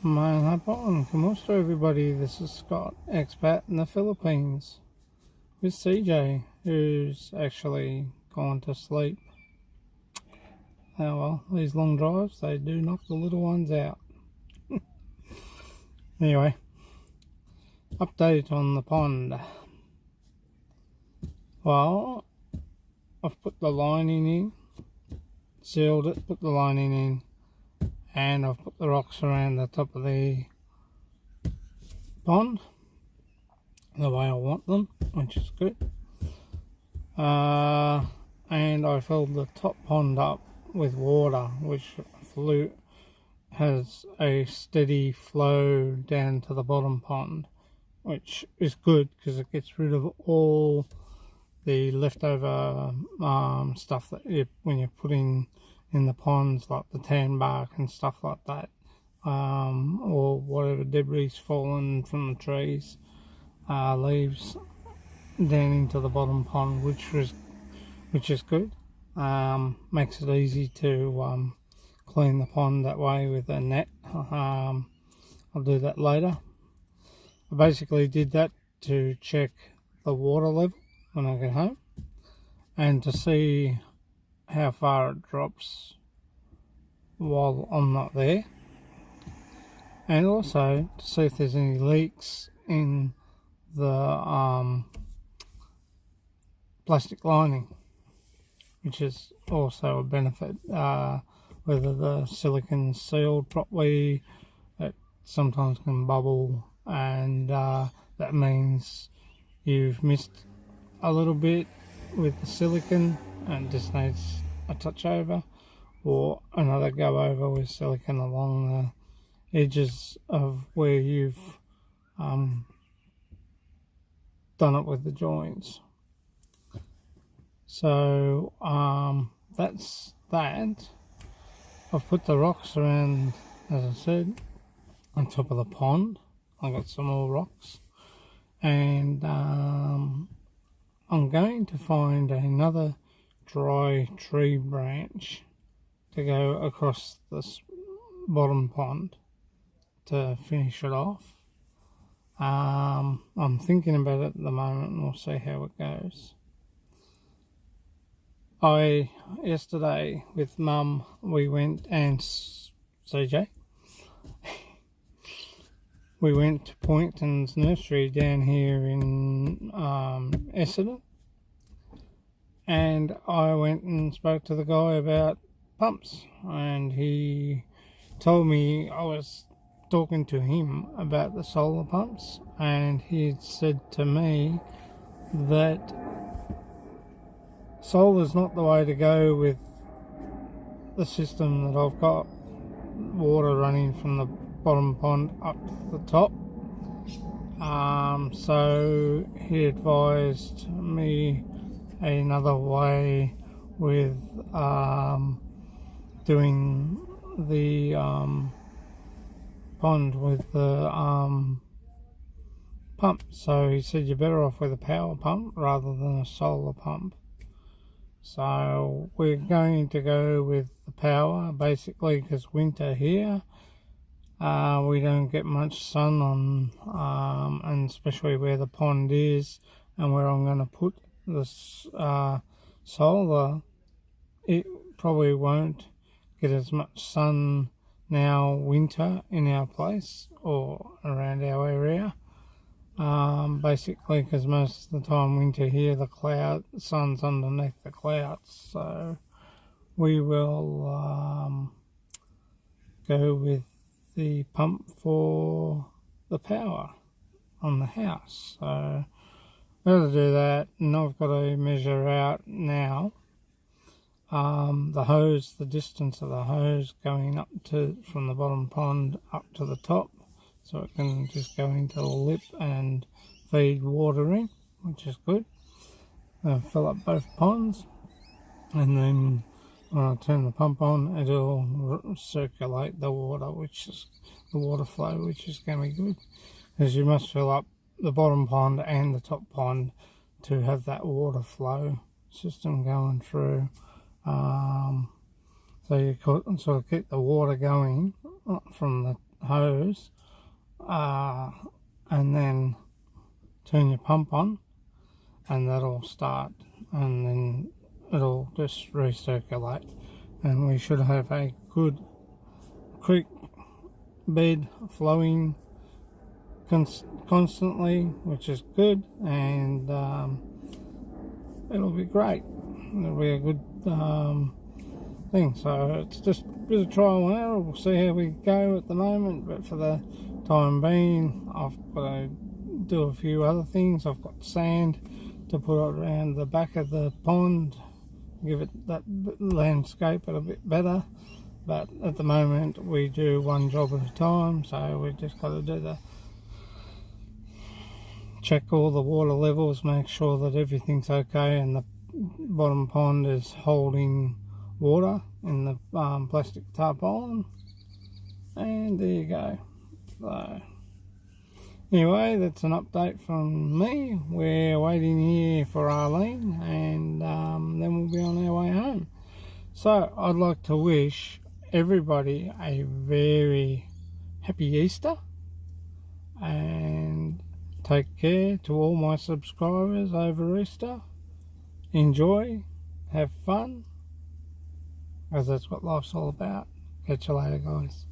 Mahalo po, kumusta everybody? This is Scott, expat in the Philippines, with CJ, who's actually gone to sleep. Oh well, these long drives, they do knock the little ones out. Anyway, update on the pond. Well, I've put the lining in, sealed it, put the lining in, and I've put the rocks around the top of the pond the way I want them, which is good. And I filled the top pond up with water, which has a steady flow down to the bottom pond, which is good because it gets rid of all the leftover stuff that when you're putting in the ponds, like the tan bark and stuff like that, or whatever debris fallen from the trees, leaves down into the bottom pond, which is good. Makes it easy to clean the pond that way with a net. I'll do that later. I basically did that to check the water level when I get home and to see how far it drops while I'm not there, and also to see if there's any leaks in the plastic lining, which is also a benefit. Whether the silicon's sealed properly, it sometimes can bubble, and that means you've missed a little bit with the silicon and just needs a touch over, or another go over with silicon along the edges of where you've done it with the joints. So that's that. I've put the rocks around, as I said, on top of the pond. I've got some more rocks, and I'm going to find another dry tree branch to go across this bottom pond to finish it off. I'm thinking about it at the moment, and we'll see how it goes. Yesterday with Mum, we went, and CJ, we went to Poynton's nursery down here in Essendon, and I went and spoke to the guy about pumps, and he told me I was talking to him about the solar pumps, and he had said to me that solar's not the way to go with the system that I've got, water running from the bottom pond up to the top. So he advised me another way with doing the pond with the pump. So he said you're better off with a power pump rather than a solar pump. So we're going to go with the power, basically, because winter here, we don't get much sun on, and especially where the pond is and where I'm going to put this solar, it probably won't get as much sun now winter in our place or around our area. Basically, because most of the time winter here, the sun's underneath the clouds, so we will go with the pump for the power on the house. So I've got to do that, and I've got to measure out now the hose, the distance of the hose going up from the bottom pond up to the top, so it can just go into the lip and feed water in, which is good. Fill up both ponds, and then when I turn the pump on, it'll circulate the water, which is the water flow, which is going to be good, because you must fill up the bottom pond and the top pond to have that water flow system going through. So you sort of keep the water going from the hose, and then turn your pump on, and that'll start, and then it'll just recirculate, and we should have a good creek bed flowing constantly, which is good, and it'll be great. It'll be a good thing. So it's just a bit of trial and error. We'll see how we go at the moment, but for the time being, I've got to do a few other things. I've got sand to put around the back of the pond, give it that landscape a bit better. But at the moment we do one job at a time, so we just got to do the check all the water levels, make sure that everything's okay, and the bottom pond is holding water in the plastic tarpaulin. And there you go. So anyway, that's an update from me. We're waiting here for Arlene, and then we'll be on our way home. So I'd like to wish everybody a very happy Easter, and take care to all my subscribers over Easter. Enjoy, have fun, because that's what life's all about. Catch you later, guys.